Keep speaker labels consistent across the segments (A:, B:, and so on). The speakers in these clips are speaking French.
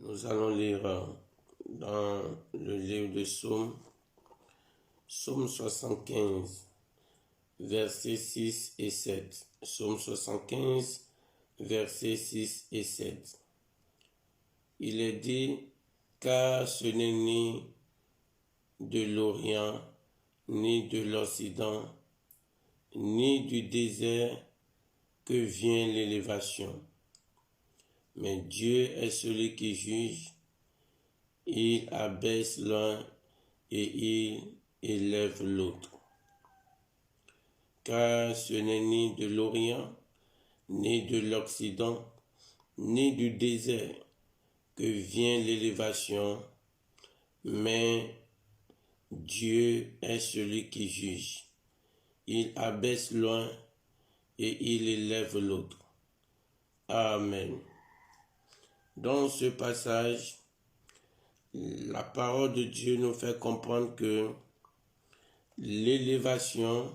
A: Nous allons lire dans le livre de Psaume, Psaume 75, versets 6 et 7. Psaume 75, versets 6 et 7. Il est dit, car ce n'est ni de l'Orient, ni de l'Occident, ni du désert que vient l'élévation. Mais Dieu est celui qui juge, il abaisse l'un et il élève l'autre. Car ce n'est ni de l'Orient, ni de l'Occident, ni du désert que vient l'élévation, mais Dieu est celui qui juge. Il abaisse l'un et il élève l'autre. Amen. Dans ce passage, la parole de Dieu nous fait comprendre que l'élévation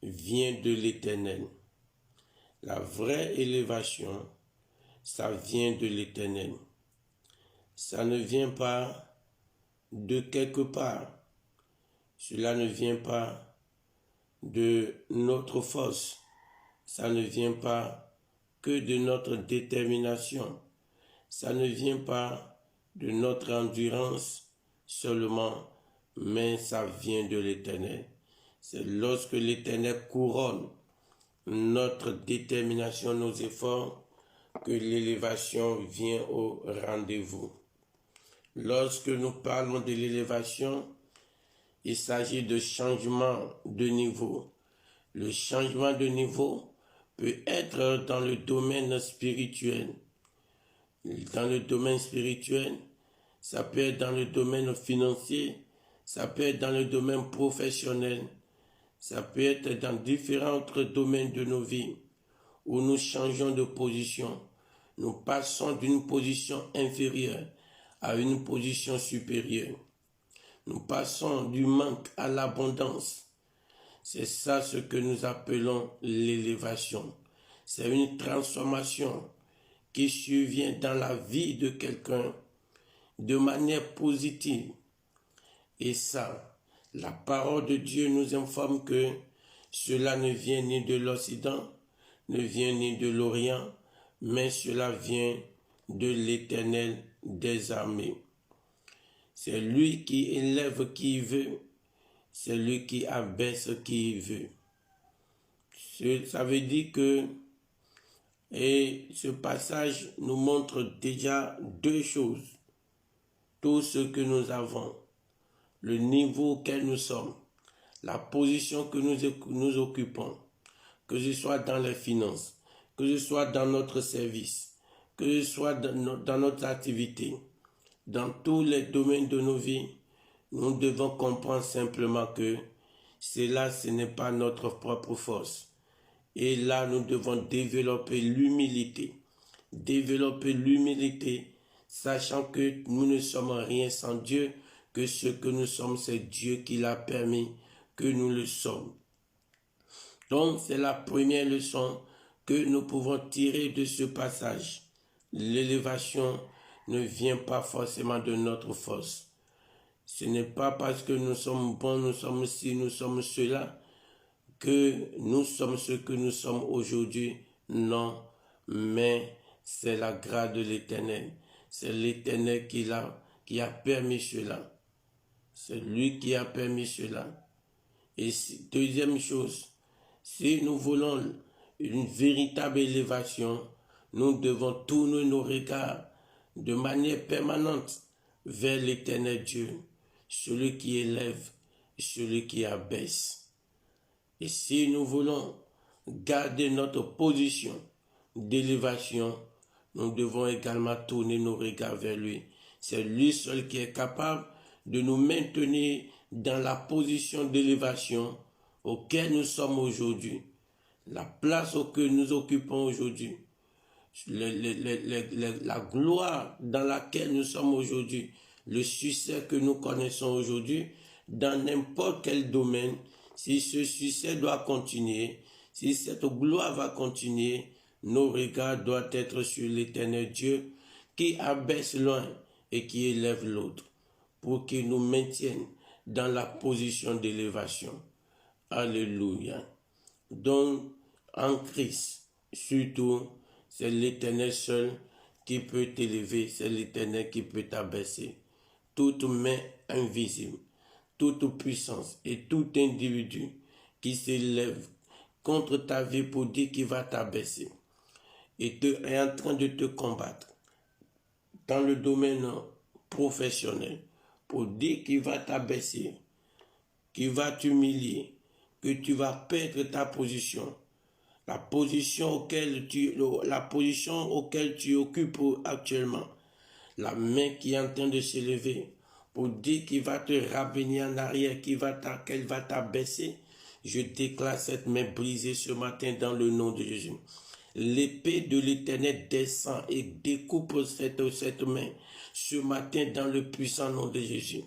A: vient de l'Éternel. La vraie élévation, ça vient de l'Éternel. Ça ne vient pas de quelque part. Cela ne vient pas de notre force. Ça ne vient pas que de notre détermination. Ça ne vient pas de notre endurance seulement, mais ça vient de l'Éternel. C'est lorsque l'Éternel couronne notre détermination, nos efforts, que l'élévation vient au rendez-vous. Lorsque nous parlons de l'élévation, il s'agit de changement de niveau. Le changement de niveau peut être dans le domaine spirituel. Dans le domaine spirituel, ça peut être dans le domaine financier, ça peut être dans le domaine professionnel, ça peut être dans différents autres domaines de nos vies où nous changeons de position. Nous passons d'une position inférieure à une position supérieure. Nous passons du manque à l'abondance. C'est ça ce que nous appelons l'élévation. C'est une transformation qui survient dans la vie de quelqu'un de manière positive. Et ça, la parole de Dieu nous informe que cela ne vient ni de l'Occident, ne vient ni de l'Orient, mais cela vient de l'Éternel des armées. C'est lui qui élève qui veut, c'est lui qui abaisse qui veut. Ça veut dire que et ce passage nous montre déjà deux choses. Tout ce que nous avons, le niveau auquel nous sommes, la position que nous occupons, que ce soit dans les finances, que ce soit dans notre service, que ce soit dans notre activité, dans tous les domaines de nos vies, nous devons comprendre simplement que cela, ce n'est pas notre propre force. Et là, nous devons développer l'humilité. Développer l'humilité, sachant que nous ne sommes rien sans Dieu, que ce que nous sommes, c'est Dieu qui l'a permis que nous le sommes. Donc, c'est la première leçon que nous pouvons tirer de ce passage. L'élévation ne vient pas forcément de notre force. Ce n'est pas parce que nous sommes bons, nous sommes ci, nous sommes cela, que nous sommes ce que nous sommes aujourd'hui. Non, mais c'est la grâce de l'Éternel. C'est l'Éternel qui a permis cela. C'est lui qui a permis cela. Et deuxième chose, si nous voulons une véritable élévation, nous devons tourner nos regards de manière permanente vers l'Éternel Dieu, celui qui élève, celui qui abaisse. Et si nous voulons garder notre position d'élévation, nous devons également tourner nos regards vers lui. C'est lui seul qui est capable de nous maintenir dans la position d'élévation auquel nous sommes aujourd'hui. La place que nous occupons aujourd'hui, la gloire dans laquelle nous sommes aujourd'hui, le succès que nous connaissons aujourd'hui, dans n'importe quel domaine, si ce succès doit continuer, si cette gloire va continuer, nos regards doivent être sur l'Éternel Dieu qui abaisse l'un et qui élève l'autre, pour qu'il nous maintienne dans la position d'élévation. Alléluia. Donc, en Christ, surtout, c'est l'Éternel seul qui peut t'élever, c'est l'Éternel qui peut t'abaisser. Toute main invisible, toute puissance et tout individu qui s'élève contre ta vie pour dire qu'il va t'abaisser et est en train de te combattre dans le domaine professionnel pour dire qu'il va t'abaisser, qu'il va t'humilier, que tu vas perdre ta position, la position auquel tu occupes actuellement, la main qui est en train de s'élever pour dire qu'il va te ramener en arrière, qu'elle va t'abaisser. Je déclare cette main brisée ce matin dans le nom de Jésus. L'épée de l'Éternel descend et découpe cette main ce matin dans le puissant nom de Jésus.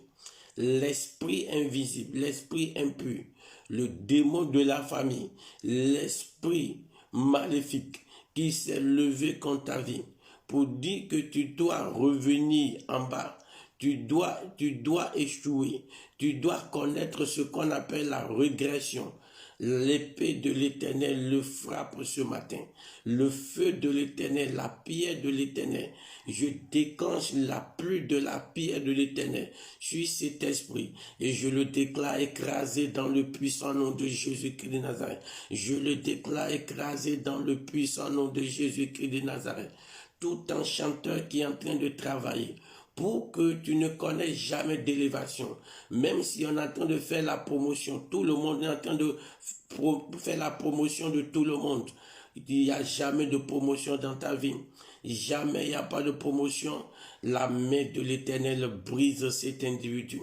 A: L'esprit invisible, l'esprit impur, le démon de la famille, l'esprit maléfique qui s'est levé contre ta vie pour dire que tu dois revenir en bas, tu dois échouer, tu dois connaître ce qu'on appelle la régression. L'épée de l'Éternel le frappe ce matin. Le feu de l'Éternel, la pierre de l'Éternel. Je déclenche la pluie de la pierre de l'Éternel sur cet esprit et je le déclare écrasé dans le puissant nom de Jésus-Christ de Nazareth. Je le déclare écrasé dans le puissant nom de Jésus-Christ de Nazareth. Tout enchanteur qui est en train de travailler pour que tu ne connais jamais d'élévation. Même si on est en train de faire la promotion, tout le monde est en train de faire la promotion de tout le monde. Il n'y a jamais de promotion dans ta vie. Jamais il n'y a pas de promotion. La main de l'Éternel brise cet individu.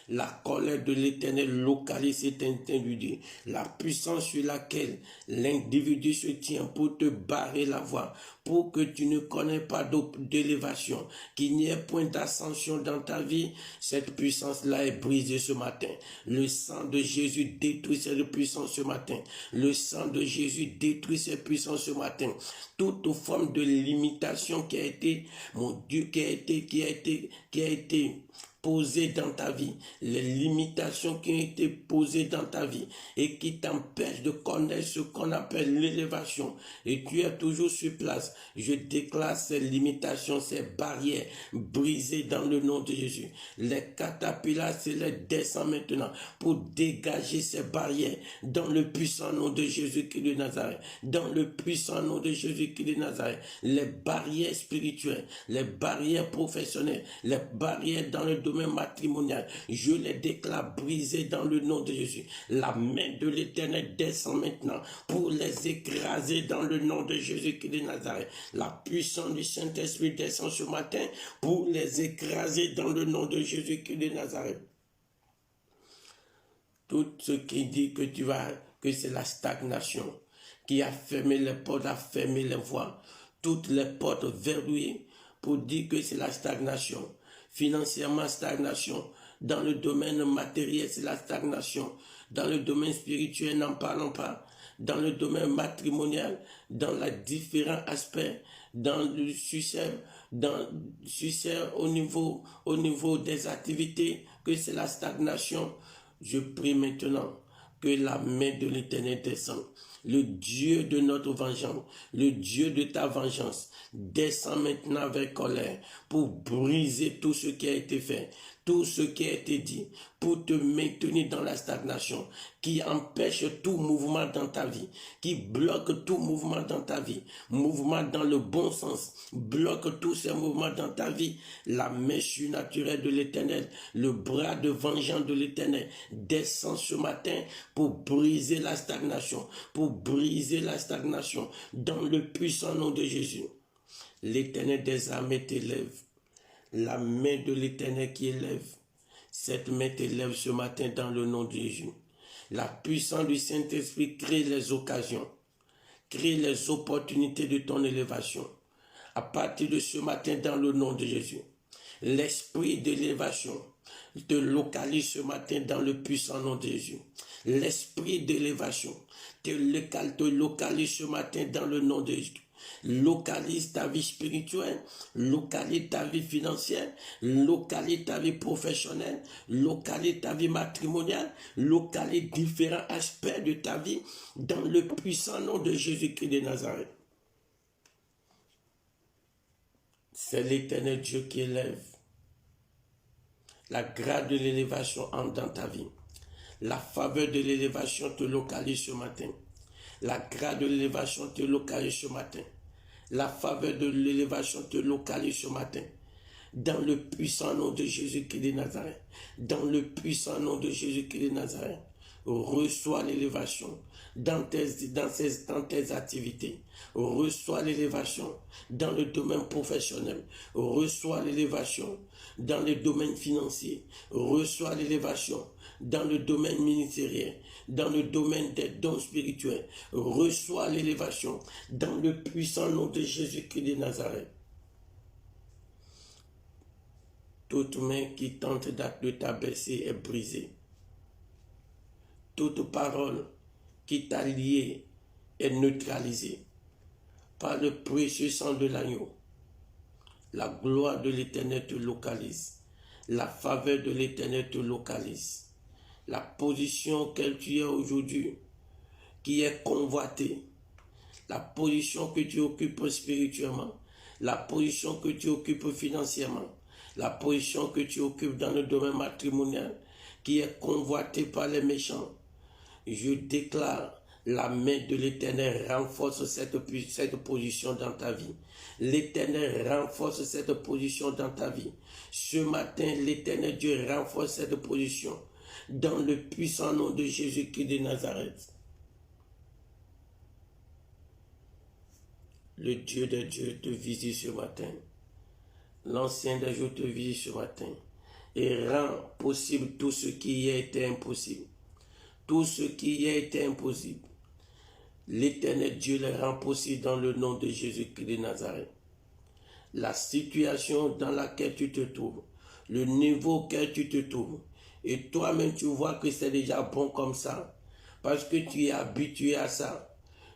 A: La colère de l'Éternel localise cet individu. La puissance sur laquelle l'individu se tient pour te barrer la voie, pour que tu ne connais pas d'élévation, qu'il n'y ait point d'ascension dans ta vie, cette puissance-là est brisée ce matin. Le sang de Jésus détruit cette puissance ce matin. Le sang de Jésus détruit cette puissance ce matin. Toute forme de limitation qui a été, mon Dieu, qui a été posées dans ta vie, les limitations qui ont été posées dans ta vie et qui t'empêchent de connaître ce qu'on appelle l'élévation et tu es toujours sur place. Je déclare ces limitations, ces barrières brisées dans le nom de Jésus. Les catapillas se les descendent maintenant pour dégager ces barrières dans le puissant nom de Jésus-Christ de Nazareth. Dans le puissant nom de Jésus-Christ de Nazareth. Les barrières spirituelles, les barrières professionnelles, les barrières dans le domaine matrimonial, je les déclare brisées dans le nom de Jésus. La main de l'Éternel descend maintenant pour les écraser dans le nom de Jésus-Christ de Nazareth. La puissance du Saint-Esprit descend ce matin pour les écraser dans le nom de Jésus-Christ de Nazareth. Tout ce qui dit que c'est la stagnation qui a fermé les portes, a fermé les voies, toutes les portes verrouillées pour dire que c'est la stagnation. Financièrement, stagnation. Dans le domaine matériel, c'est la stagnation. Dans le domaine spirituel, n'en parlons pas. Dans le domaine matrimonial, dans les différents aspects, dans le succès au niveau des activités, que c'est la stagnation. Je prie maintenant que la main de l'Éternel descende. Le Dieu de notre vengeance, le Dieu de ta vengeance, descend maintenant avec colère pour briser tout ce qui a été fait, tout ce qui a été dit, pour te maintenir dans la stagnation, qui empêche tout mouvement dans ta vie, qui bloque tout mouvement dans ta vie, mouvement dans le bon sens, bloque tous ces mouvements dans ta vie. La main surnaturelle de l'Éternel, le bras de vengeance de l'Éternel descend ce matin pour briser la stagnation, dans le puissant nom de Jésus. L'Éternel des armées t'élève. La main de l'Éternel qui élève. Cette main t'élève ce matin dans le nom de Jésus. La puissance du Saint-Esprit crée les occasions, crée les opportunités de ton élévation. À partir de ce matin dans le nom de Jésus, l'esprit d'élévation te localise ce matin dans le puissant nom de Jésus. L'esprit d'élévation te localise ce matin dans le nom de Jésus. localise ta vie spirituelle, localise ta vie financière, localise ta vie professionnelle, localise ta vie matrimoniale, localise différents aspects de ta vie dans le puissant nom de Jésus-Christ de Nazareth. C'est l'Éternel Dieu qui élève. La grâce de l'élévation entre dans ta vie. La faveur de l'élévation te localise ce matin. La grâce de l'élévation te localise ce matin. La faveur de l'élévation te localise ce matin. Dans le puissant nom de Jésus-Christ de Nazareth. Dans le puissant nom de Jésus-Christ de Nazareth. Reçois l'élévation dans tes activités. Reçois l'élévation dans le domaine professionnel. Reçois l'élévation dans le domaine financier. Reçois l'élévation dans le domaine ministériel, dans le domaine des dons spirituels. Reçois l'élévation dans le puissant nom de Jésus-Christ de Nazareth. Toute main qui tente de t'abaisser est brisée. Toute parole qui t'a lié est neutralisée par le précieux sang de l'agneau. La gloire de l'Éternel te localise. La faveur de l'Éternel te localise. La position que tu as aujourd'hui, qui est convoitée, la position que tu occupes spirituellement, la position que tu occupes financièrement, la position que tu occupes dans le domaine matrimonial, qui est convoitée par les méchants. Je déclare, la main de l'Éternel renforce cette position dans ta vie. L'Éternel renforce cette position dans ta vie. Ce matin, l'Éternel Dieu renforce cette position dans le puissant nom de Jésus-Christ de Nazareth. Le Dieu des dieux te visite ce matin. L'Ancien des jours te visite ce matin et rend possible tout ce qui a été impossible. Tout ce qui a été impossible. L'Éternel Dieu le rend possible dans le nom de Jésus-Christ de Nazareth. La situation dans laquelle tu te trouves, le niveau auquel tu te trouves, et toi-même tu vois que c'est déjà bon comme ça, parce que tu es habitué à ça.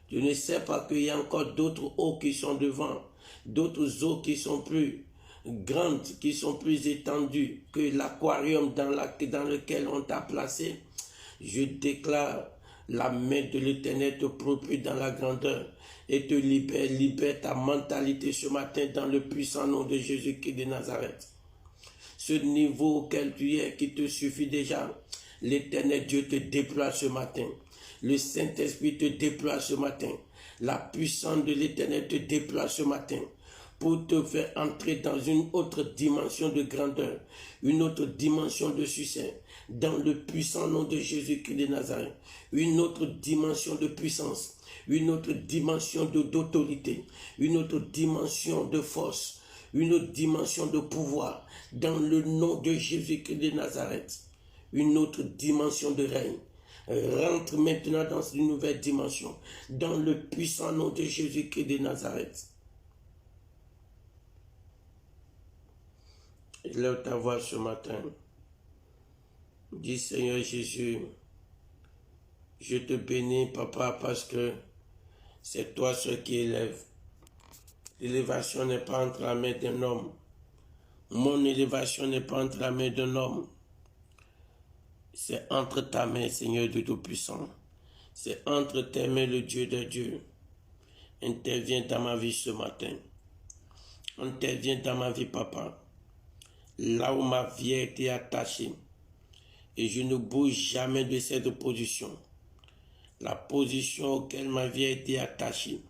A: Tu ne sais pas qu'il y a encore d'autres eaux qui sont devant, d'autres eaux qui sont plus grandes, qui sont plus étendues que l'aquarium dans lequel on t'a placé. Je déclare, la main de l'Éternel te propulse dans la grandeur et te libère ta mentalité ce matin dans le puissant nom de Jésus-Christ de Nazareth. Ce niveau auquel tu es qui te suffit déjà, l'Éternel Dieu te déploie ce matin. Le Saint-Esprit te déploie ce matin. La puissance de l'Éternel te déploie ce matin pour te faire entrer dans une autre dimension de grandeur, une autre dimension de succès, dans le puissant nom de Jésus-Christ de Nazareth, une autre dimension de puissance, une autre dimension d'autorité, une autre dimension de force, une autre dimension de pouvoir, dans le nom de Jésus-Christ de Nazareth, une autre dimension de règne. Rentre maintenant dans une nouvelle dimension, dans le puissant nom de Jésus-Christ de Nazareth. Lève ta voix ce matin. Dis Seigneur Jésus, je te bénis papa parce que c'est toi seul qui élève. L'élévation n'est pas entre la main d'un homme. Mon élévation n'est pas entre la main d'un homme. C'est entre ta main, Seigneur de Tout-Puissant. C'est entre tes mains, le Dieu des dieux. Interviens dans ma vie ce matin. Interviens dans ma vie, papa. Là où ma vie a été attachée. Et je ne bouge jamais de cette position. La position auquel ma vie a été attachée.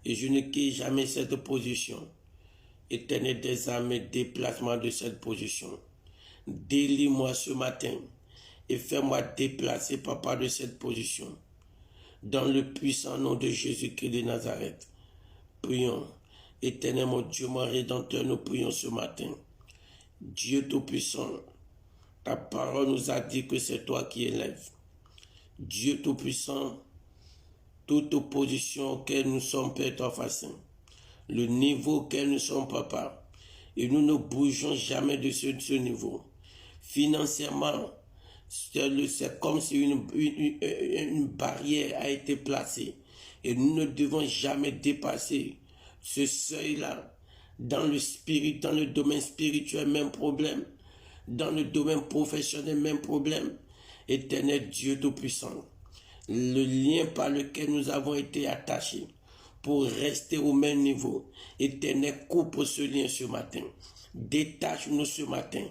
A: Et je ne quitte jamais cette position. Éternel des armées, déplace-moi de cette position. Délie-moi ce matin. Et fais-moi déplacer, papa, de cette position. Dans le puissant nom de Jésus-Christ de Nazareth. Prions. Éternel mon Dieu, mon Rédempteur, nous prions ce matin. Dieu Tout-Puissant, ta parole nous a dit que c'est toi qui élèves. Dieu Tout-Puissant, toute opposition auquel nous sommes, Père Tout-Puissant, le niveau auquel nous sommes, papa, et nous ne bougeons jamais de ce niveau. Financièrement, c'est comme si une barrière a été placée Et nous ne devons jamais dépasser ce seuil-là. Dans le spirit, dans le domaine spirituel, même problème. Dans le domaine professionnel, même problème. Éternel Dieu Tout-Puissant, le lien par lequel nous avons été attachés pour rester au même niveau. Éternel, coupe ce lien ce matin. Détache-nous ce matin.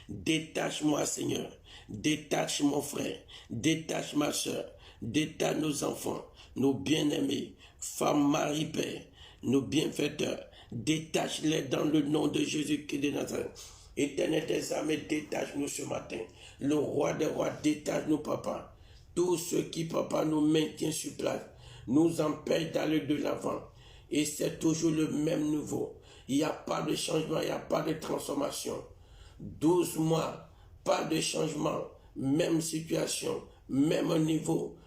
A: Détache-moi, Seigneur. Détache mon frère. Détache ma soeur. Détache nos enfants, nos bien-aimés, femmes, mari, père, nos bienfaiteurs. Détache-les dans le nom de Jésus-Christ de Nazareth. Éternel des armées, détache-nous ce matin. Le roi des rois, détache-nous, papa. Tout ce qui, papa, nous maintient sur place, nous empêche d'aller de l'avant. Et c'est toujours le même niveau. Il n'y a pas de changement, il n'y a pas de transformation. 12 mois, pas de changement, même situation, même niveau,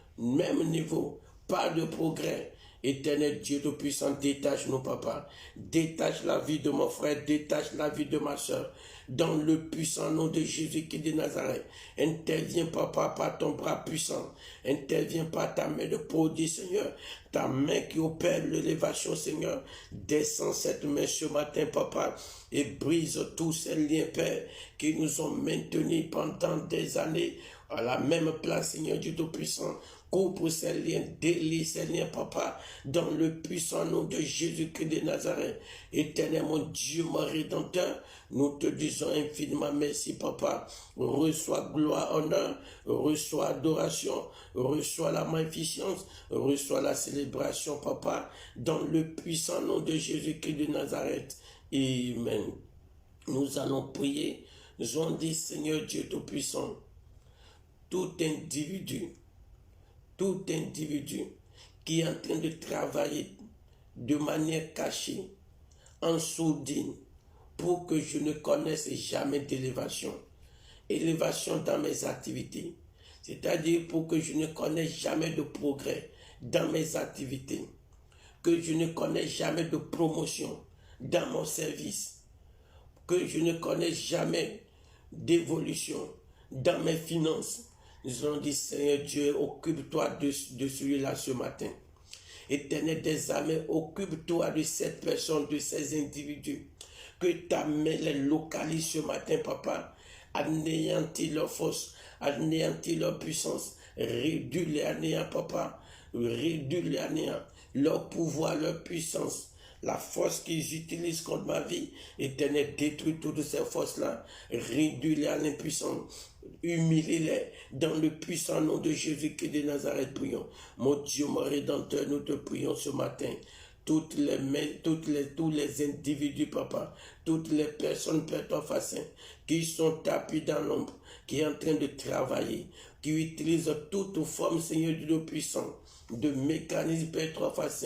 A: pas de progrès. Éternel Dieu Tout-Puissant, détache-nous, papa. Détache la vie de mon frère, détache la vie de ma soeur. Dans le puissant nom de Jésus-Christ de Nazareth. Interviens, papa, par ton bras puissant. Interviens par ta main de prodige, Seigneur. Ta main qui opère l'élévation, Seigneur. Descends cette main ce matin, papa, et brise tous ces liens, Père, qui nous ont maintenus pendant des années à la même place, Seigneur Dieu Tout-Puissant. Coupe ces liens, délie ces liens, papa, dans le puissant nom de Jésus-Christ de Nazareth. Éternel, mon Dieu, mon Rédempteur, nous te disons infiniment merci, papa. Reçois gloire, honneur, reçois adoration, reçois la magnificence, reçois la célébration, papa, dans le puissant nom de Jésus-Christ de Nazareth. Amen. Nous allons prier. Nous allons dire, Seigneur Dieu Tout-Puissant, tout individu qui est en train de travailler de manière cachée, en sourdine, pour que je ne connaisse jamais d'élévation. Élévation dans mes activités. C'est-à-dire pour que je ne connaisse jamais de progrès dans mes activités. Que je ne connaisse jamais de promotion dans mon service. Que je ne connaisse jamais d'évolution dans mes finances. Nous allons dire, Seigneur Dieu, occupe-toi de celui-là ce matin. Éternel des armées, occupe-toi de cette personne, de ces individus. Que ta main les localise ce matin, papa. Anéantis leur force, anéantis leur puissance. Réduis-les à néant, papa. Réduis-les à néant. Leur pouvoir, leur puissance. La force qu'ils utilisent contre ma vie, Éternel, détruis toutes ces forces-là. Réduis-les à l'impuissance. Humilie-les dans le puissant nom de Jésus-Christ de Nazareth, prions. Mon Dieu, mon Rédempteur, nous te prions ce matin. Tous les individus, papa, toutes les personnes, Père toi face, qui sont tapis dans l'ombre, qui sont en train de travailler, qui utilisent toute forme, Seigneur Dieu puissant, de mécanisme, Père toi face,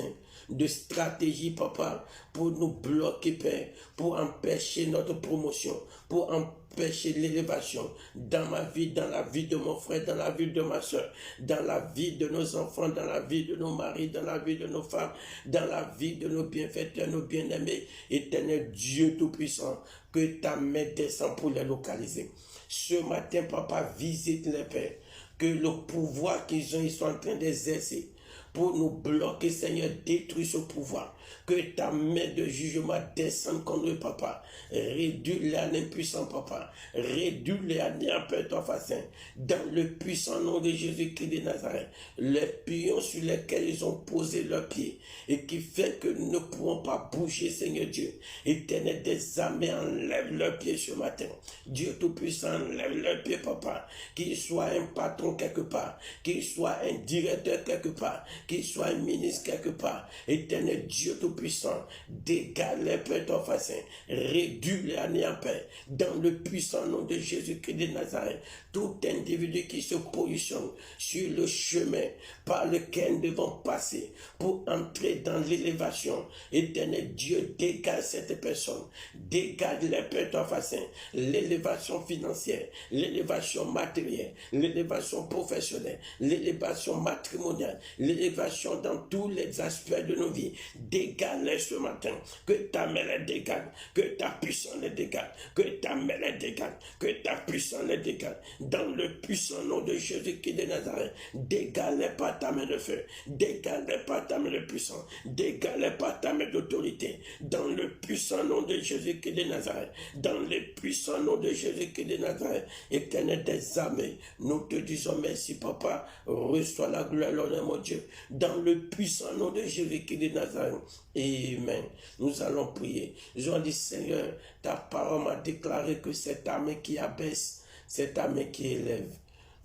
A: de stratégie, papa, pour nous bloquer, Père, pour empêcher notre promotion, pour empêcher l'élévation dans ma vie, dans la vie de mon frère, dans la vie de ma soeur, dans la vie de nos enfants, dans la vie de nos maris, dans la vie de nos femmes, dans la vie de nos bienfaiteurs, nos bien-aimés. Éternel Dieu Tout-Puissant, que ta main descend pour les localiser. Ce matin, papa, visite les pères, que le pouvoir ils sont en train d'exercer pour nous bloquer, Seigneur, détruis ce pouvoir. Que ta main de jugement descende contre eux, papa. Réduis-les à l'impuissant, papa. Réduis-les à néant, Père toi face. Dans le puissant nom de Jésus-Christ de Nazareth. Les pions sur lesquels ils ont posé leurs pieds et qui fait que nous ne pourrons pas bouger, Seigneur Dieu. Éternel des armées, enlève leurs pieds ce matin. Dieu Tout-Puissant, enlève leurs pieds, papa. Qu'il soit un patron quelque part, qu'il soit un directeur quelque part, qu'il soit un ministre quelque part. Éternel Dieu Tout-Puissant, dégage les pères ton face, réduis les à néant, Père, dans le puissant nom de Jésus-Christ de Nazareth. Tout individu qui se positionne sur le chemin par lequel nous devons passer pour entrer dans l'élévation. Éternel Dieu, dégage cette personne, dégage les pères ton face, l'élévation financière, l'élévation matérielle, l'élévation professionnelle, l'élévation matrimoniale, l'élévation dans tous les aspects de nos vies. Dégage dégage ce matin, que ta main les dégage, que ta puissance les dégage, que ta main les dégage, que ta puissance les dégage, dans le puissant nom de Jésus-Christ de Nazareth. Dégage par ta main de feu, dégage par ta main de puissance, dégage par ta main d'autorité, dans le puissant nom de Jésus-Christ de Nazareth, dans le puissant nom de Jésus-Christ de Nazareth. Éternel des armées, nous te disons merci, Papa. Reçois la gloire, l'honneur, mon Dieu, dans le puissant nom de Jésus-Christ de Nazareth. Amen. Nous allons prier. Je dis, Seigneur, ta parole m'a déclaré que cette armée qui abaisse, cette armée qui élève,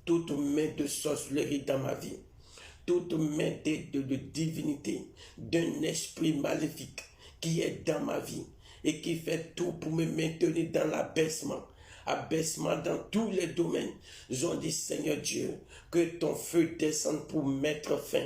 A: toute main de sorcellerie dans ma vie, toute main de divinité, d'un esprit maléfique qui est dans ma vie et qui fait tout pour me maintenir dans l'abaissement, abaissement dans tous les domaines. J'en dis, Seigneur Dieu, que ton feu descende pour mettre fin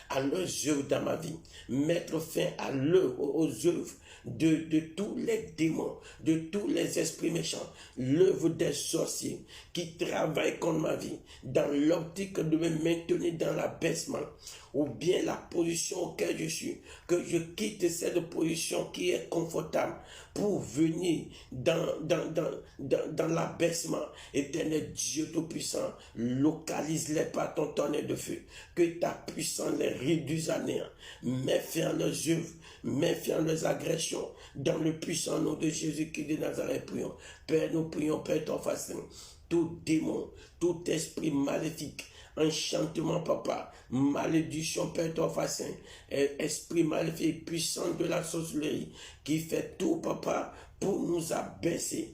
A: à leurs œuvres dans ma vie, mettre fin à aux œuvres de tous les démons, de tous les esprits méchants, l'œuvre des sorciers qui travaillent contre ma vie, dans l'optique de me maintenir dans l'abaissement, ou bien la position auquel je suis, que je quitte cette position qui est confortable pour venir dans l'abaissement. Éternel Dieu Tout-Puissant, localise-les par ton tonnerre de feu, que ta puissance les réduise à néant, mets fin à leurs œuvres, mets fin à leurs agressions, dans le puissant nom de Jésus-Christ de Nazareth, prions. Père, nous prions, Père, ton facile, tout démon, tout esprit maléfique, enchantement, Papa, malédiction, Père, ton facile, esprit maléfique, puissant de la sorcellerie, qui fait tout, Papa, pour nous abaisser,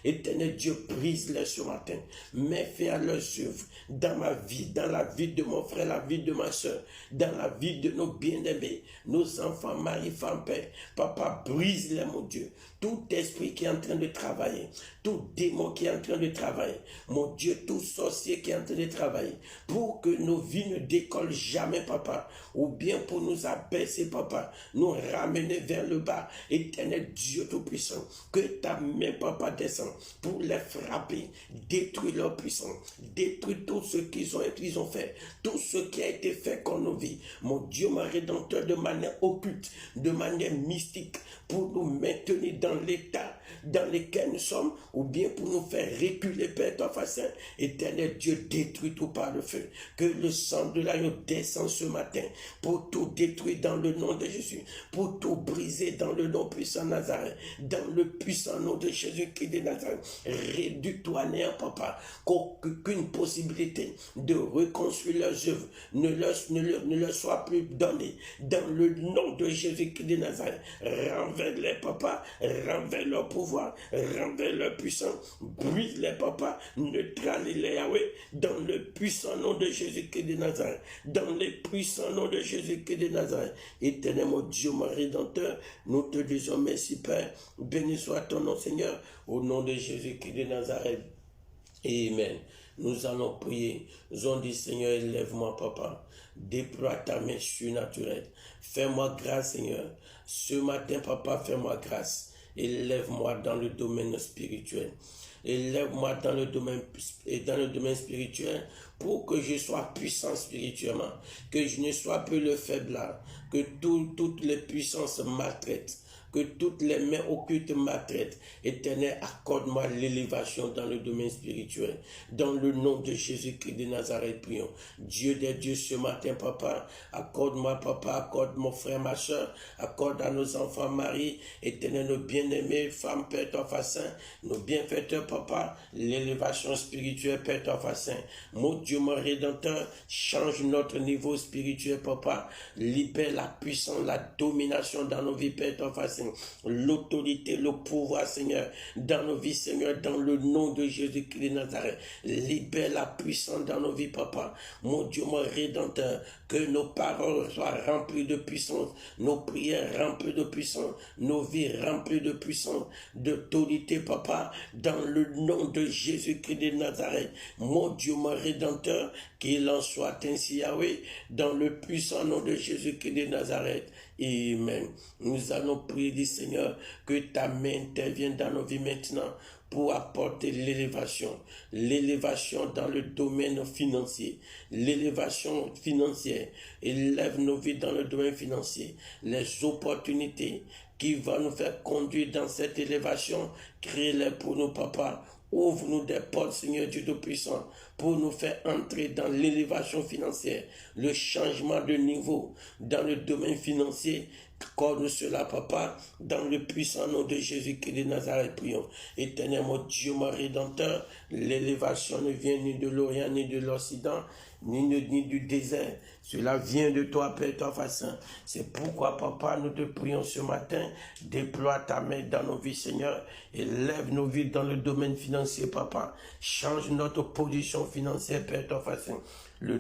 A: Éternel Dieu, brise-les ce matin, mets fin à leurs œuvres, dans ma vie, dans la vie de mon frère, la vie de ma soeur, dans la vie de nos bien-aimés, nos enfants, mari, femme, père, Papa, brise-les, mon Dieu, tout esprit qui est en train de travailler, tout démon qui est en train de travailler, mon Dieu, tout sorcier qui est en train de travailler, pour que nos vies ne décollent jamais, Papa, ou bien pour nous abaisser, Papa, nous ramener vers le bas. Éternel Dieu Tout-Puissant, que ta main, Papa, descend pour les frapper, détruire leur puissance, détruire tout ce qu'ils ont fait, tout ce qui a été fait contre nos vies. Mon Dieu, mon Rédempteur, de manière occulte, de manière mystique, pour nous maintenir dans l'état dans lequel nous sommes, ou bien pour nous faire reculer, Père, ton facin. Éternel Dieu, détruis tout par le feu. Que le sang de l'agneau descende ce matin pour tout détruire dans le nom de Jésus, pour tout briser dans le nom puissant de Nazareth, dans le puissant nom de Jésus-Christ de Nazareth. Réduis-toi néant, Papa, qu'aucune possibilité de reconstruire leurs œuvres ne leur soit plus donnée. Dans le nom de Jésus-Christ de Nazareth, renverse-les, Papa, renverse leur pouvoir, renverse leur puissance, brise-les, Papa, neutralise-les, Yahweh, dans le puissant nom de Jésus-Christ de Nazareth, dans le puissant nom de Jésus-Christ de Nazareth. Éternel mon Dieu, mon Rédempteur, nous te disons merci, Père, béni soit ton nom, Seigneur, au nom de Jésus-Christ de Nazareth. Amen. Nous allons prier. Nous allons dire, Seigneur, élève-moi, Papa. Déploie ta main surnaturelle. Fais-moi grâce, Seigneur. Ce matin, Papa, fais-moi grâce. Élève-moi dans le domaine spirituel. Élève-moi dans le domaine spirituel pour que je sois puissant spirituellement. Que je ne sois plus le faiblard. Que toutes les puissances maltraitent. Que toutes les mains occultes maltraitent. Éternel, accorde-moi l'élévation dans le domaine spirituel. Dans le nom de Jésus-Christ de Nazareth, prions. Dieu des dieux, ce matin, Papa, accorde-moi, Papa, accorde mon frère, ma soeur, accorde à nos enfants, Marie, Éternel, nos bien-aimés, femmes, Père, ton facin, nos bienfaiteurs, Papa, l'élévation spirituelle, Père, ton facin. Mon Dieu, mon Rédempteur, change notre niveau spirituel, Papa, libère la puissance, la domination dans nos vies, Père, ton facin. L'autorité, le pouvoir, Seigneur, dans nos vies, Seigneur, dans le nom de Jésus-Christ de Nazareth. Libère la puissance dans nos vies, Papa. Mon Dieu, mon Rédempteur, que nos paroles soient remplies de puissance, nos prières remplies de puissance, nos vies remplies de puissance, d'autorité, Papa, dans le nom de Jésus-Christ de Nazareth. Mon Dieu, mon Rédempteur, Qu'il en soit ainsi, Yahweh, dans le puissant nom de Jésus-Christ de Nazareth. Amen. Nous allons prier, dit Seigneur, que ta main intervienne dans nos vies maintenant pour apporter l'élévation dans le domaine financier, l'élévation financière. Élève nos vies dans le domaine financier, les opportunités qui vont nous faire conduire dans cette élévation, crée-les pour nous, papa. Ouvre-nous des portes, Seigneur Dieu Tout-Puissant, pour nous faire entrer dans l'élévation financière, le changement de niveau dans le domaine financier. Accorde cela, papa, dans le puissant nom de Jésus-Christ de Nazareth, prions. Éternel, mon Dieu, mon Rédempteur, l'élévation ne vient ni de l'Orient, ni de l'Occident, ni du désert. Cela vient de toi, Père, toi, Saint. C'est pourquoi, papa, nous te prions ce matin. Déploie ta main dans nos vies, Seigneur. Élève nos vies dans le domaine financier, papa. Change notre position financière, Père, toi, Saint. Le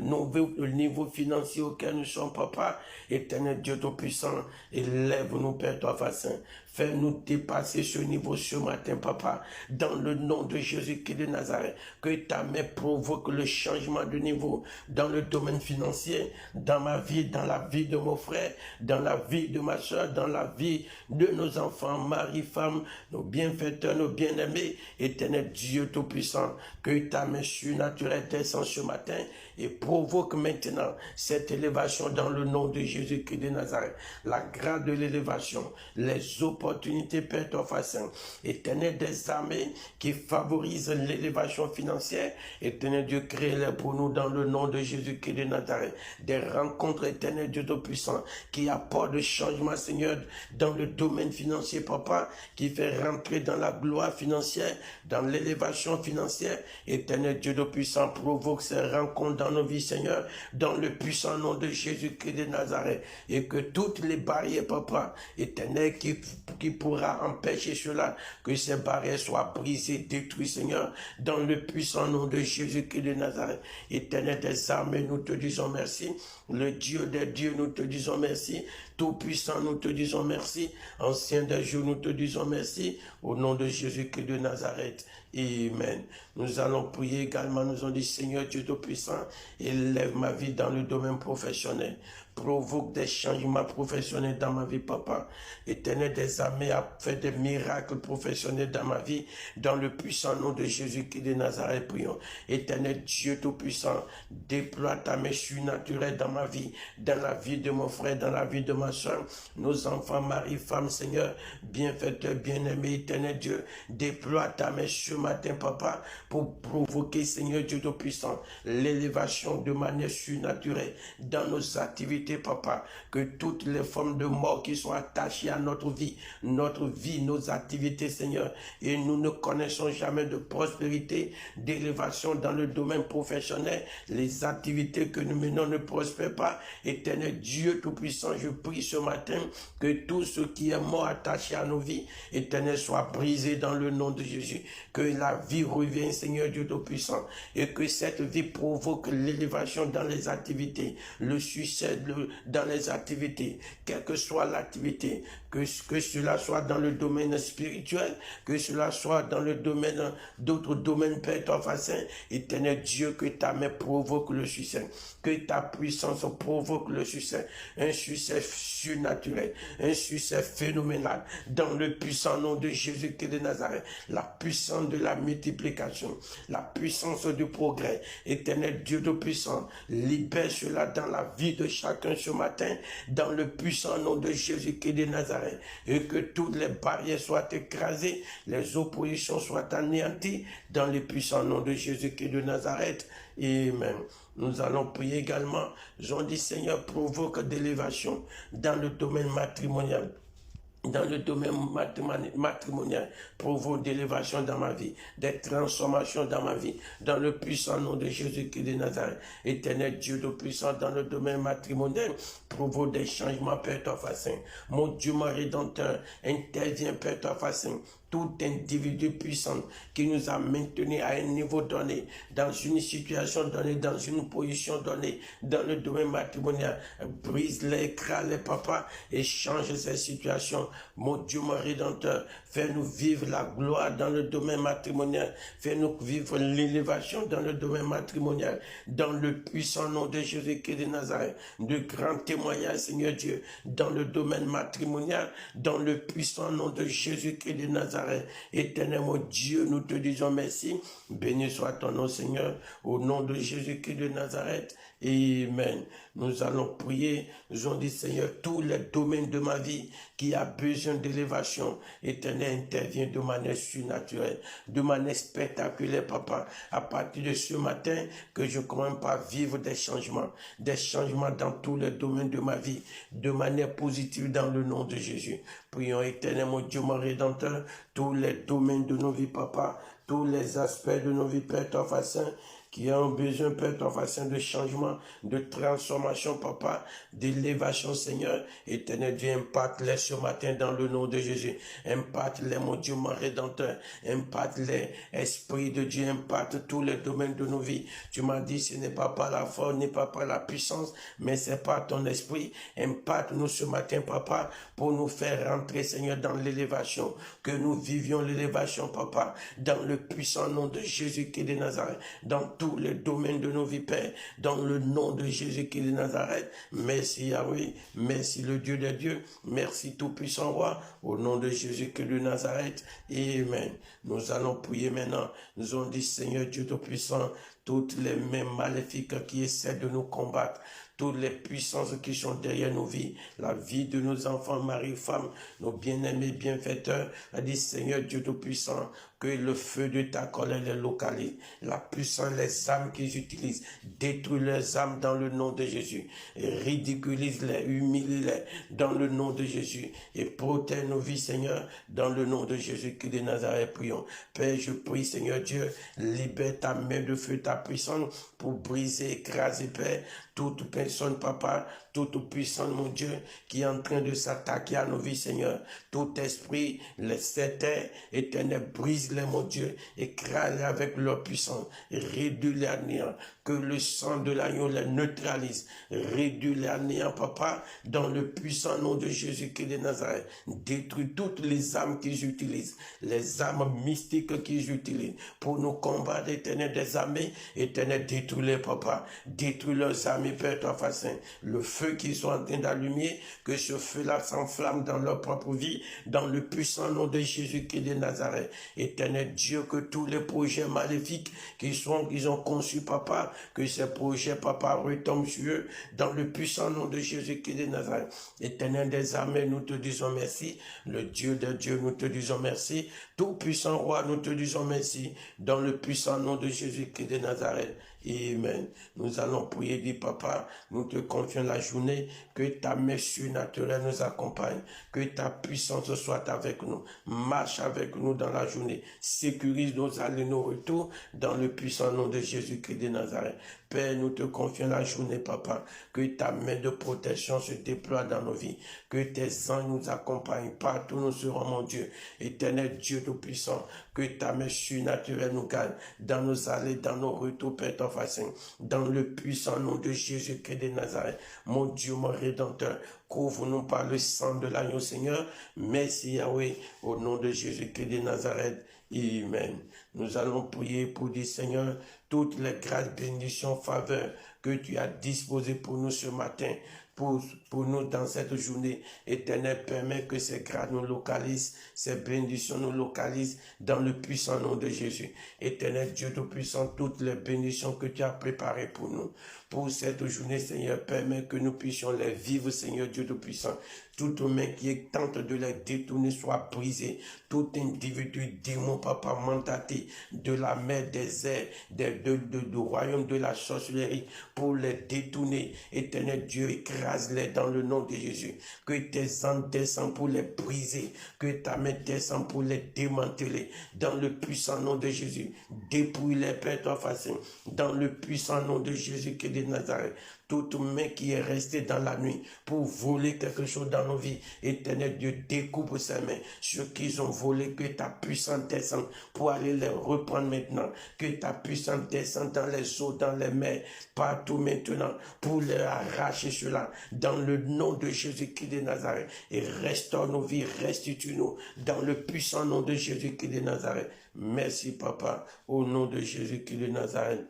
A: niveau financier auquel nous sommes, papa, éternel Dieu Tout-Puissant, élève-nous, Père, toi, Saint. Fais-nous dépasser ce niveau ce matin, papa, dans le nom de Jésus-Christ de Nazareth. Que ta main provoque le changement de niveau dans le domaine financier, dans ma vie, dans la vie de mon frère, dans la vie de ma soeur, dans la vie de nos enfants, mari, femme, nos bienfaiteurs, nos bien-aimés. Éternel Dieu Tout-Puissant, que ta main surnaturelle descende ce matin et provoque maintenant cette élévation dans le nom de Jésus-Christ de Nazareth. La grâce de l'élévation, les opportunités, Père, toi, Saint, éternel des armées qui favorisent l'élévation financière, éternel Dieu, crée-les pour nous dans le nom de Jésus-Christ de Nazareth. Des rencontres, éternel Dieu Tout-Puissant, qui apportent le changement, Seigneur, dans le domaine financier, papa, qui fait rentrer dans la gloire financière, dans l'élévation financière. Éternel Dieu Tout-Puissant, provoque ces rencontres dans nos vies, Seigneur, dans le puissant nom de Jésus-Christ de Nazareth, et que toutes les barrières, papa, éternel, qui pourra empêcher cela, que ces barrières soient brisées, détruites, Seigneur, dans le puissant nom de Jésus-Christ de Nazareth. Éternel des armées, nous te disons merci. Le Dieu des dieux, nous te disons merci. Tout-Puissant, nous te disons merci. Ancien des jours, nous te disons merci. Au nom de Jésus-Christ de Nazareth. Amen. Nous allons prier également. Nous avons dit, Seigneur Dieu Tout-Puissant, élève ma vie dans le domaine professionnel. Provoque des changements professionnels dans ma vie, papa. Éternel des armées a fait des miracles professionnels dans ma vie, dans le puissant nom de Jésus-Christ de Nazareth, prions. Éternel Dieu Tout-Puissant, déploie ta main surnaturelle dans ma vie, dans la vie de mon frère, dans la vie de ma soeur, nos enfants, mari, femme, Seigneur, bienfaiteur, bien-aimé, éternel Dieu, déploie ta main ce matin, papa, pour provoquer, Seigneur Dieu Tout-Puissant, l'élévation de manière surnaturelle dans nos activités, papa, que toutes les formes de mort qui sont attachées à notre vie, nos activités, Seigneur, et nous ne connaissons jamais de prospérité, d'élévation dans le domaine professionnel, les activités que nous menons ne prospèrent pas. Éternel Dieu Tout-Puissant, je prie ce matin que tout ce qui est mort attaché à nos vies, éternel, soit brisé dans le nom de Jésus, que la vie revienne, Seigneur Dieu Tout-Puissant, et que cette vie provoque l'élévation dans les activités, le succès dans les activités, quelle que soit l'activité, que cela soit dans le domaine spirituel, que cela soit dans le domaine d'autres domaines, Père, toi, Saint, éternel Dieu, que ta main provoque le succès, que ta puissance provoque le succès, un succès surnaturel, un succès phénoménal, dans le puissant nom de Jésus-Christ de Nazareth, la puissance de la multiplication, la puissance du progrès, éternel Dieu de puissant, libère cela dans la vie de chacun ce matin, dans le puissant nom de Jésus-Christ de Nazareth, et que toutes les barrières soient écrasées, les oppositions soient anéanties, dans le puissant nom de Jésus-Christ de Nazareth. Amen. Nous allons prier également. J'en dis, Seigneur, provoque d'élévation dans le domaine matrimonial. Dans le domaine matrimonial, provoque d'élévation dans ma vie, des transformations dans ma vie, dans le puissant nom de Jésus-Christ de Nazareth. Éternel Dieu de puissance, dans le domaine matrimonial, provoque des changements, Père, toi, Saint. Mon Dieu, mon Rédempteur, interviens, Père, toi, Saint. tout individu puissant qui nous a maintenus à un niveau donné, dans une situation donnée, dans une position donnée, dans le domaine matrimonial, brise-les, écrase-les, papa, et change ces situations. Mon Dieu, mon Rédempteur, fais-nous vivre la gloire dans le domaine matrimonial, fais-nous vivre l'élévation dans le domaine matrimonial, dans le puissant nom de Jésus-Christ de Nazareth, de grands témoignages, Seigneur Dieu, dans le domaine matrimonial, dans le puissant nom de Jésus-Christ de Nazareth. Éternel mon Dieu, nous te disons merci. Béni soit ton nom, Seigneur, au nom de Jésus-Christ de Nazareth. Amen. Nous allons prier. Nous allons dire, Seigneur, tous les domaines de ma vie qui a besoin d'élévation, Éternel, intervient de manière surnaturelle, de manière spectaculaire, papa. À partir de ce matin, que je commence par vivre des changements dans tous les domaines de ma vie, de manière positive dans le nom de Jésus. Prions, Éternel, mon Dieu, mon Rédempteur, tous les domaines de nos vies, papa, tous les aspects de nos vies, Père, ton Saint, qui ont besoin, Père, ton Saint, de changement, de transformation, papa, d'élévation, Seigneur. Éternel Dieu, impacte-les ce matin dans le nom de Jésus. Impacte-les, mon Dieu, mon Rédempteur. Impacte-les, Esprit de Dieu, impacte tous les domaines de nos vies. Tu m'as dit, ce n'est pas par la force, n'est pas par la puissance, mais c'est par ton esprit. Impacte-nous ce matin, papa, pour nous faire rentrer, Seigneur, dans l'élévation. Que nous vivions l'élévation, papa, dans le puissant nom de Jésus-Christ de Nazareth, dans tous les domaines de nos vies, Père, dans le nom de Jésus-Christ de Nazareth. Merci Yahweh, merci le Dieu des dieux, merci tout-puissant roi, au nom de Jésus-Christ de Nazareth. Amen. Nous allons prier maintenant. Nous allons dit, Seigneur Dieu tout-puissant, toutes les mains maléfiques qui essaient de nous combattre, toutes les puissances qui sont derrière nos vies, la vie de nos enfants, mari, femmes, nos bien-aimés, bienfaiteurs, a dit, Seigneur Dieu tout-puissant, que le feu de ta colère les localise. La puissance, les âmes qu'ils utilisent, détruis leurs âmes dans le nom de Jésus. Ridiculise-les, humilie-les dans le nom de Jésus. Et protège nos vies, Seigneur, dans le nom de Jésus-Christ de Nazareth. Prions. Père, je prie, Seigneur Dieu, libère ta main de feu, ta puissance, pour briser, écraser, Père, toute personne, papa, toute puissance, mon Dieu, qui est en train de s'attaquer à nos vies, Seigneur. Tout esprit, les sept éternels, brise-les, mon Dieu, écrase-les avec leur puissance, réduis-les à néant, que le sang de l'agneau les neutralise, réduis-les à néant, papa, dans le puissant nom de Jésus-Christ de Nazareth. Détruis toutes les âmes qu'ils utilisent, les âmes mystiques qu'ils utilisent, pour nous combattre, éternel des armées, éternel, détruis-les, papa, détruis leurs armées, Père, toi, Saint, le feu qu'ils sont en train d'allumer, que ce feu-là s'enflamme dans leur propre vie, dans le puissant nom de Jésus-Christ de Nazareth. Éternel Dieu, que tous les projets maléfiques qu'ils ont conçus, papa, que ces projets, papa, retombent sur eux, dans le puissant nom de Jésus-Christ de Nazareth. Éternel des armées, nous te disons merci. Le Dieu de Dieu, nous te disons merci. Tout puissant roi, nous te disons merci. Dans le puissant nom de Jésus-Christ de Nazareth. Amen. Nous allons prier, dit papa, nous te confions la journée, que ta main surnaturelle nous accompagne, que ta puissance soit avec nous, marche avec nous dans la journée, sécurise nos allées, nos retours, dans le puissant nom de Jésus-Christ de Nazareth. Père, nous te confions la journée, papa, que ta main de protection se déploie dans nos vies, que tes anges nous accompagnent, partout nous serons, mon Dieu, éternel Dieu tout-puissant, que ta main surnaturelle nous garde, dans nos allées, dans nos retours, Père, ton Saint, dans le puissant nom de Jésus-Christ de Nazareth, mon Dieu, mon Rédempteur, couvre-nous par le sang de l'agneau, Seigneur. Merci, Yahweh, au nom de Jésus-Christ de Nazareth. Amen. Nous allons prier pour dire, Seigneur, toutes les grâces, bénédictions, faveurs que tu as disposées pour nous ce matin, pour nous dans cette journée. Éternel, permet que ces grâces nous localisent, ces bénédictions nous localisent dans le puissant nom de Jésus. Éternel Dieu Tout-Puissant, toutes les bénédictions que tu as préparées pour nous, pour cette journée, Seigneur, permet que nous puissions les vivre, Seigneur Dieu Tout-Puissant. Toute main qui est tente de les détourner soit brisée. Tout individu, démon, papa, mandaté de la mer, des airs, du royaume de la sorcellerie, pour les détourner. Éternel Dieu, écrase-les dans le nom de Jésus. Que tes anges descendent pour les briser. Que ta main descende pour les démanteler. Dans le puissant nom de Jésus. Dépouille-les, Père, toi, Saint. Dans le puissant nom de Jésus qui est de Nazareth. toute main qui est restée dans la nuit pour voler quelque chose dans nos vies, Éternel Dieu, découpe ces mains. Ceux qui ont volé, que ta puissance descende pour aller les reprendre maintenant. Que ta puissance descende dans les eaux, dans les mers, partout maintenant, pour les arracher cela, dans le nom de Jésus-Christ de Nazareth. Et restaure nos vies, restitue-nous, dans le puissant nom de Jésus-Christ de Nazareth. Merci, Papa, au nom de Jésus-Christ de Nazareth.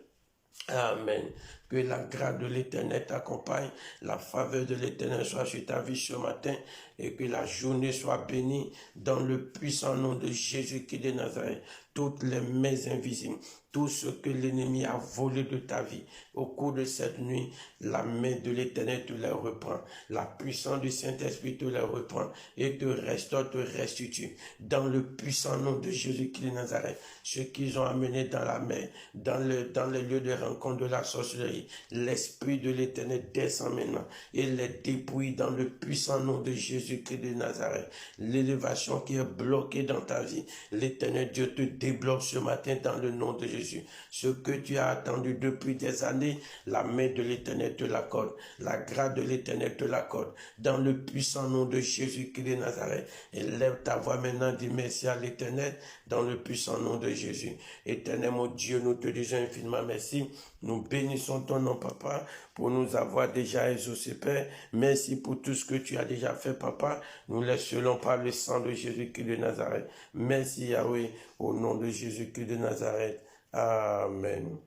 A: Amen. Que la grâce de l'Éternel t'accompagne, la faveur de l'Éternel soit sur ta vie ce matin et que la journée soit bénie dans le puissant nom de Jésus-Christ de Nazareth. Toutes les mains invisibles, tout ce que l'ennemi a volé de ta vie au cours de cette nuit, la main de l'Éternel te les reprend. La puissance du Saint-Esprit te les reprend et te restaure, te restitue. Dans le puissant nom de Jésus-Christ de Nazareth, ceux qu'ils ont amenés dans la mer, dans les lieux de rencontre de la sorcellerie, l'Esprit de l'Éternel descend maintenant et les dépouille dans le puissant nom de Jésus-Christ de Nazareth. L'élévation qui est bloquée dans ta vie, l'Éternel Dieu te débloque ce matin dans le nom de Jésus. Ce que tu as attendu depuis des années, la main de l'Éternel te l'accorde. La grâce de l'Éternel te l'accorde. Dans le puissant nom de Jésus-Christ de Nazareth. Élève ta voix maintenant, dis merci à l'Éternel dans le puissant nom de Jésus. Éternel mon Dieu, nous te disons infiniment merci. Nous bénissons ton nom, Papa, pour nous avoir déjà exaucé, Père. Merci pour tout ce que tu as déjà fait, Papa. Nous les selons par le sang de Jésus-Christ de Nazareth. Merci, Yahweh, au nom de Jésus-Christ de Nazareth. Amen.